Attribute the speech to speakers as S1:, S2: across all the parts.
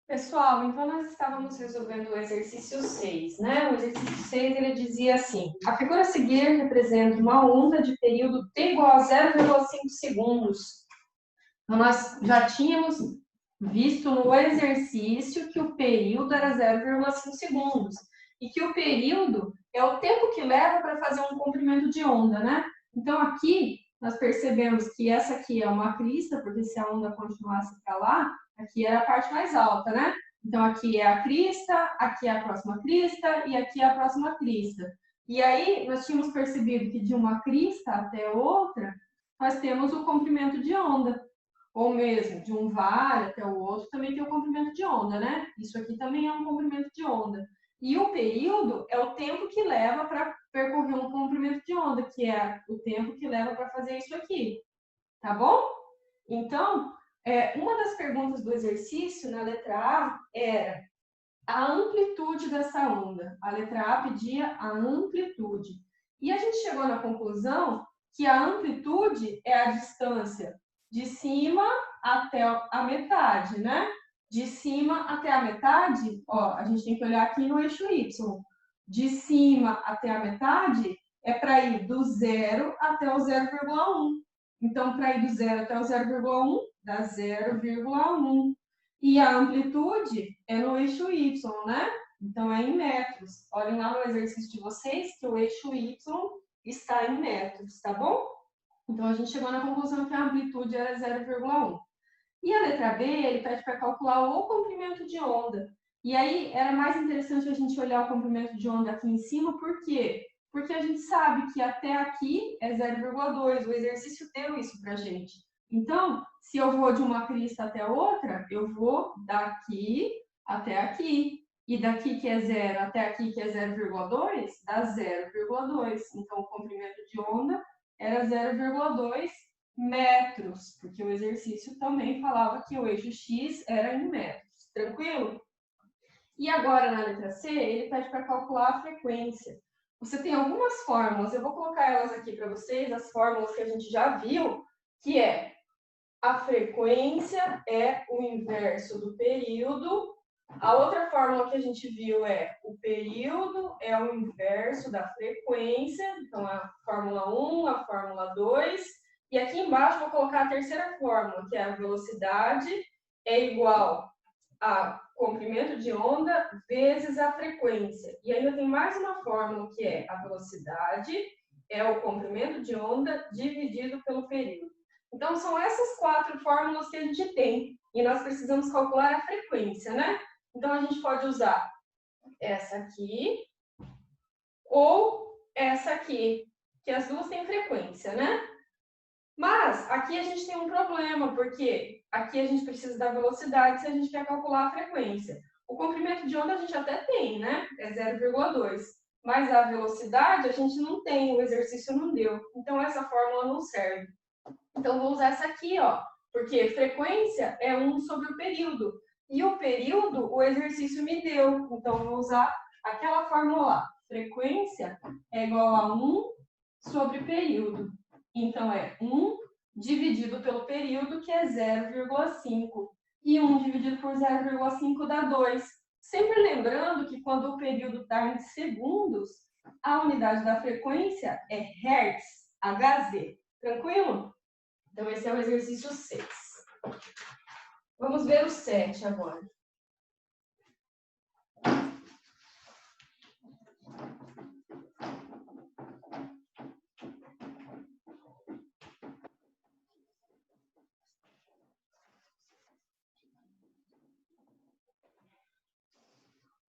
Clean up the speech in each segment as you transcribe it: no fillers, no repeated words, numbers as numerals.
S1: Pessoal, então nós estávamos resolvendo o exercício 6, né? O exercício 6, ele dizia assim: a figura a seguir representa uma onda de período t igual a 0,5 segundos. Então, nós já tínhamos visto no exercício que o período era 0,5 segundos. E que o período é o tempo que leva para fazer um comprimento de onda, né? Então, aqui, nós percebemos que essa aqui é uma crista, porque se a onda continuasse para lá, aqui era a parte mais alta, né? Então, aqui é a crista, aqui é a próxima crista e aqui é a próxima crista. E aí, nós tínhamos percebido que de uma crista até outra, nós temos o comprimento de onda. Ou mesmo de um vale até o outro, também tem o comprimento de onda, né? Isso aqui também é um comprimento de onda. E o período é o tempo que leva para percorrer um comprimento de onda, que é o tempo que leva para fazer isso aqui. Tá bom? Então, uma das perguntas do exercício, na letra A, era a amplitude dessa onda. A letra A pedia a amplitude. E a gente chegou na conclusão que a amplitude é a distância de cima até a metade, né? De cima até a metade, ó, a gente tem que olhar aqui no eixo Y. De cima até a metade é para ir do 0 até o 0,1. Então, para ir do 0 até o 0,1, dá 0,1. E a amplitude é no eixo Y, né? Então, é em metros. Olhem lá no exercício de vocês que o eixo Y está em metros, tá bom? Então, a gente chegou na conclusão que a amplitude era 0,1. E a letra B, ele pede para calcular o comprimento de onda. E aí, era mais interessante a gente olhar o comprimento de onda aqui em cima, por quê? Porque a gente sabe que até aqui é 0,2. O exercício deu isso para a gente. Então, se eu vou de uma crista até outra, eu vou daqui até aqui. E daqui que é 0 até aqui que é 0,2, dá 0,2. Então, o comprimento de onda era 0,2 metros, porque o exercício também falava que o eixo X era em metros. Tranquilo? E agora, na letra C, ele pede para calcular a frequência. Você tem algumas fórmulas, eu vou colocar elas aqui para vocês, as fórmulas que a gente já viu, que é a frequência é o inverso do período. A outra fórmula que a gente viu é o período é o inverso da frequência. Então, a fórmula 1, a fórmula 2. E aqui embaixo vou colocar a terceira fórmula, que é a velocidade é igual a comprimento de onda vezes a frequência. E ainda tem mais uma fórmula, que é a velocidade é o comprimento de onda dividido pelo período. Então, são essas 4 fórmulas que a gente tem. E nós precisamos calcular a frequência, né? Então, a gente pode usar essa aqui ou essa aqui, que as duas têm frequência, né? Mas aqui a gente tem um problema, porque aqui a gente precisa da velocidade se a gente quer calcular a frequência. O comprimento de onda a gente até tem, né? É 0,2. Mas a velocidade a gente não tem, o exercício não deu. Então, essa fórmula não serve. Então, vou usar essa aqui, ó, porque frequência é 1 sobre o período. E o período, o exercício me deu. Então, vou usar aquela fórmula lá. Frequência é igual a 1 sobre período. Então, é 1 dividido pelo período, que é 0,5. E 1 dividido por 0,5 dá 2. Sempre lembrando que quando o período está em segundos, a unidade da frequência é Hertz, Hz. Tranquilo? Então, esse é o exercício 6. Vamos ver o 7 agora.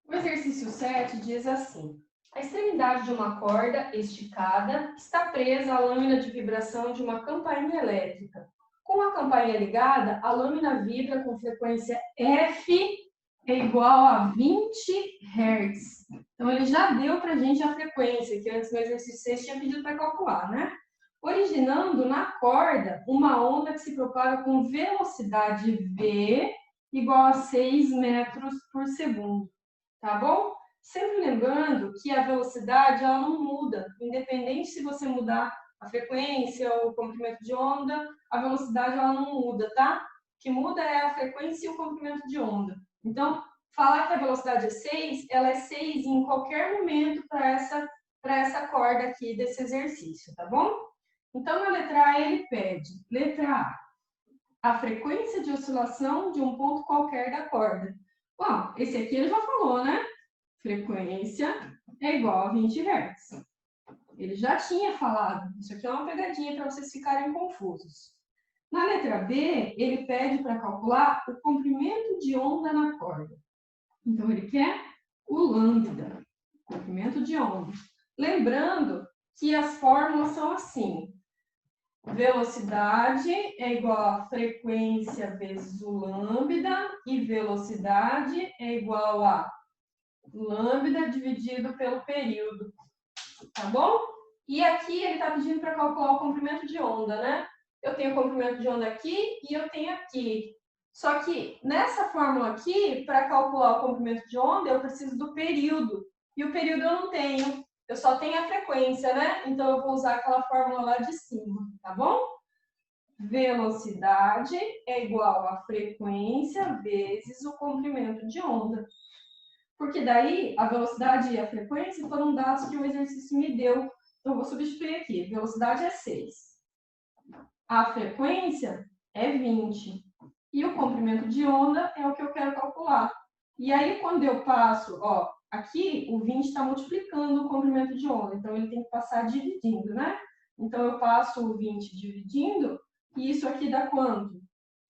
S1: O exercício 7 diz assim: a extremidade de uma corda esticada está presa à lâmina de vibração de uma campainha elétrica. Com a campainha ligada, a lâmina vibra com frequência F é igual a 20 Hz. Então, ele já deu para a gente a frequência, que antes no exercício 6 tinha pedido para calcular, né? Originando na corda uma onda que se propaga com velocidade V igual a 6 metros por segundo. Tá bom? Sempre lembrando que a velocidade ela não muda, independente se você mudar a frequência ou o comprimento de onda, a velocidade ela não muda, tá? O que muda é a frequência e o comprimento de onda. Então, falar que a velocidade é 6, ela é 6 em qualquer momento para essa corda aqui desse exercício, tá bom? Então, na letra A, ele pede, letra A frequência de oscilação de um ponto qualquer da corda. Bom, esse aqui ele já falou, né? Frequência é igual a 20 Hz. Ele já tinha falado. Isso aqui é uma pegadinha para vocês ficarem confusos. Na letra B, ele pede para calcular o comprimento de onda na corda. Então, ele quer o lambda, comprimento de onda. Lembrando que as fórmulas são assim. Velocidade é igual a frequência vezes o lambda, e velocidade é igual a lambda dividido pelo período, tá bom? E aqui ele está pedindo para calcular o comprimento de onda, né? Eu tenho o comprimento de onda aqui e eu tenho aqui. Só que nessa fórmula aqui, para calcular o comprimento de onda, eu preciso do período. E o período eu não tenho. Eu só tenho a frequência, né? Então eu vou usar aquela fórmula lá de cima, tá bom? Velocidade é igual a frequência vezes o comprimento de onda. Porque daí a velocidade e a frequência foram dados que o exercício me deu. Então, eu vou substituir aqui. Velocidade é 6. A frequência é 20. E o comprimento de onda é o que eu quero calcular. E aí, quando eu passo, ó, aqui o 20 está multiplicando o comprimento de onda. Então, ele tem que passar dividindo, né? Então, eu passo o 20 dividindo, e isso aqui dá quanto?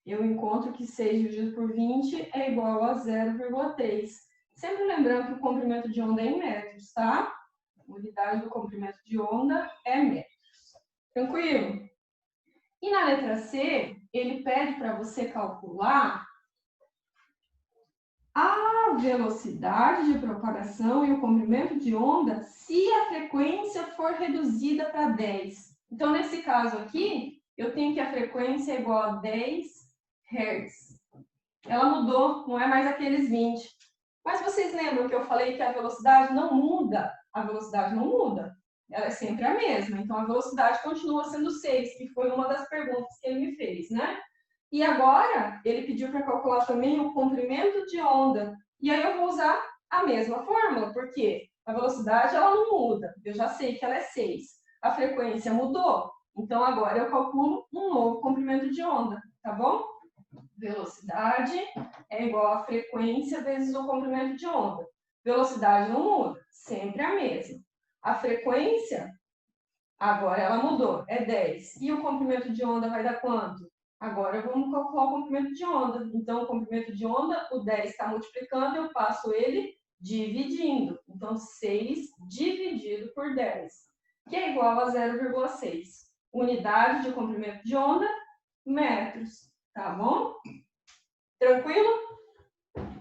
S1: Eu encontro que 6 dividido por 20 é igual a 0,3. Sempre lembrando que o comprimento de onda é em metros, tá? A unidade do comprimento de onda é metros. Tranquilo? E na letra C, ele pede para você calcular a velocidade de propagação e o comprimento de onda se a frequência for reduzida para 10. Então, nesse caso aqui, eu tenho que a frequência é igual a 10 Hz. Ela mudou, não é mais aqueles 20. Mas vocês lembram que eu falei que a velocidade não muda? A velocidade não muda. Ela é sempre a mesma. Então, a velocidade continua sendo 6, que foi uma das perguntas que ele me fez, né? E agora, ele pediu para calcular também o comprimento de onda. E aí eu vou usar a mesma fórmula, porque a velocidade ela não muda. Eu já sei que ela é 6. A frequência mudou. Então, agora eu calculo um novo comprimento de onda, tá bom? Velocidade é igual a frequência vezes o comprimento de onda. Velocidade não muda, sempre a mesma. A frequência, agora ela mudou, é 10. E o comprimento de onda vai dar quanto? Agora vamos calcular o comprimento de onda. Então, o comprimento de onda, o 10 está multiplicando, eu passo ele dividindo. Então, 6 dividido por 10, que é igual a 0,6. Unidade de comprimento de onda, metros. Tá bom? Tranquilo?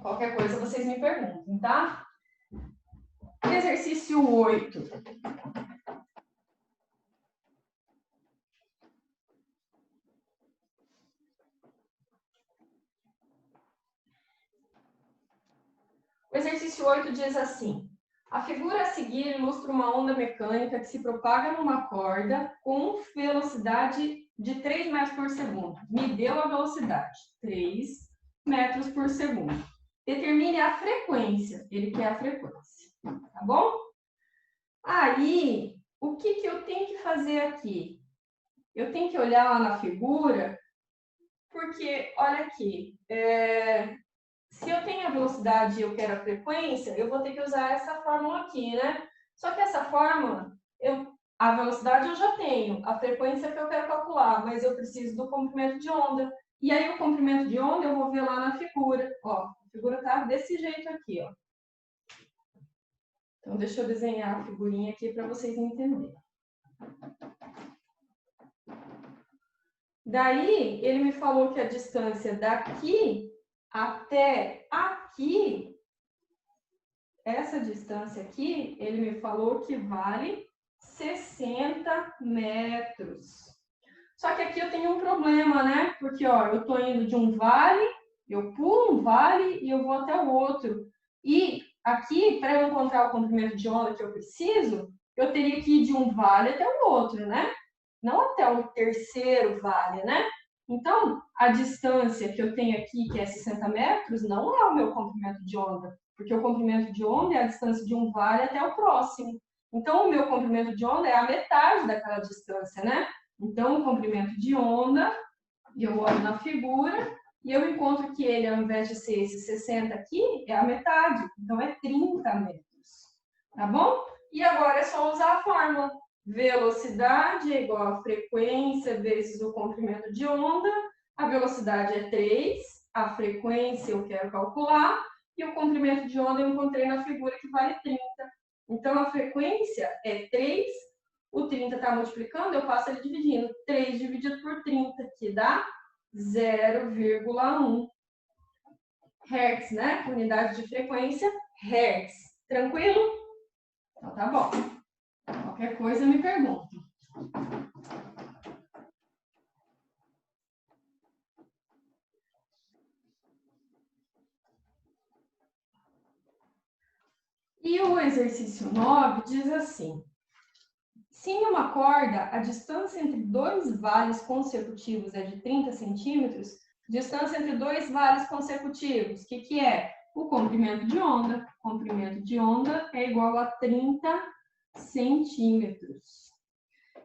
S1: Qualquer coisa vocês me perguntem, tá? Exercício 8. O exercício 8 diz assim: a figura a seguir ilustra uma onda mecânica que se propaga numa corda com velocidade de 3 metros por segundo. Me deu a velocidade, 3 metros por segundo. Determine a frequência, ele quer a frequência, tá bom? Aí, o que eu tenho que fazer aqui? Eu tenho que olhar lá na figura, porque, olha aqui, se eu tenho a velocidade e eu quero a frequência, eu vou ter que usar essa fórmula aqui, né? Só que essa fórmula, a velocidade eu já tenho, a frequência que eu quero calcular, mas eu preciso do comprimento de onda. E aí o comprimento de onda eu vou ver lá na figura. Ó, a figura tá desse jeito aqui, ó. Então, deixa eu desenhar a figurinha aqui para vocês entenderem. Daí, ele me falou que a distância daqui até aqui, essa distância aqui, ele me falou que vale 60 metros. Só que aqui eu tenho um problema, né? Porque, ó, eu tô indo de um vale, eu pulo um vale e eu vou até o outro. E aqui, para eu encontrar o comprimento de onda que eu preciso, eu teria que ir de um vale até o outro, né? Não até o terceiro vale, né? Então, a distância que eu tenho aqui, que é 60 metros, não é o meu comprimento de onda, porque o comprimento de onda é a distância de um vale até o próximo. Então, o meu comprimento de onda é a metade daquela distância, né? Então, o comprimento de onda, eu olho na figura e eu encontro que ele, ao invés de ser esse 60 aqui, é a metade. Então, é 30 metros. Tá bom? E agora é só usar a fórmula. Velocidade é igual a frequência vezes o comprimento de onda. A velocidade é 3, a frequência eu quero calcular, e o comprimento de onda eu encontrei na figura que vale 30. Então, a frequência é 3, o 30 está multiplicando, eu passo ele dividindo. 3 dividido por 30, que dá 0,1 Hz, né? Unidade de frequência, Hz. Tranquilo? Então, tá bom. Qualquer coisa, me pergunta. E o exercício 9 diz assim: se em uma corda a distância entre dois vales consecutivos é de 30 centímetros, distância entre dois vales consecutivos, o que é? O comprimento de onda. O comprimento de onda é igual a 30 centímetros.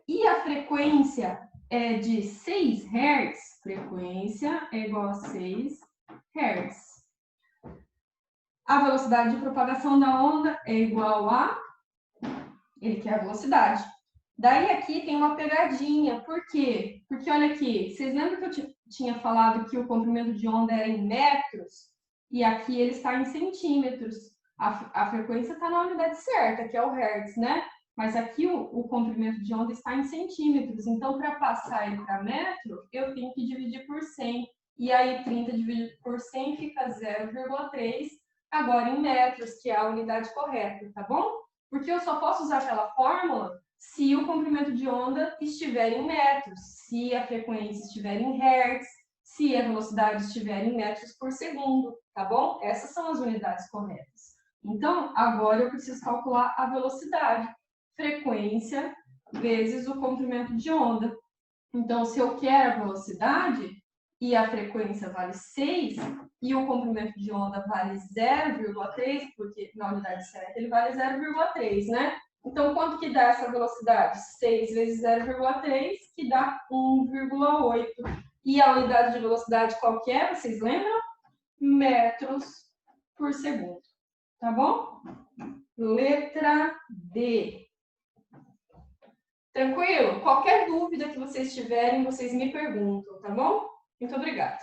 S1: E a frequência é de 6 Hz, frequência é igual a 6 Hz. A velocidade de propagação da onda é igual a... Ele quer a velocidade. Daí aqui tem uma pegadinha. Por quê? Porque olha aqui, vocês lembram que eu tinha falado que o comprimento de onda era em metros? E aqui ele está em centímetros. A frequência está na unidade certa, que é o Hertz, né? Mas aqui o comprimento de onda está em centímetros. Então, para passar ele para metro, eu tenho que dividir por 100. E aí, 30 dividido por 100 fica 0,3. Agora em metros, que é a unidade correta, tá bom? Porque eu só posso usar aquela fórmula se o comprimento de onda estiver em metros, se a frequência estiver em hertz, se a velocidade estiver em metros por segundo, tá bom? Essas são as unidades corretas. Então, agora eu preciso calcular a velocidade. Frequência vezes o comprimento de onda. Então, se eu quero a velocidade e a frequência vale 6 e o comprimento de onda vale 0,3, porque na unidade certa ele vale 0,3, né? Então, quanto que dá essa velocidade? 6 vezes 0,3, que dá 1,8. E a unidade de velocidade qual que é? Vocês lembram? Metros por segundo. Tá bom? Letra D. Tranquilo? Qualquer dúvida que vocês tiverem, vocês me perguntam, tá bom? Muito obrigada.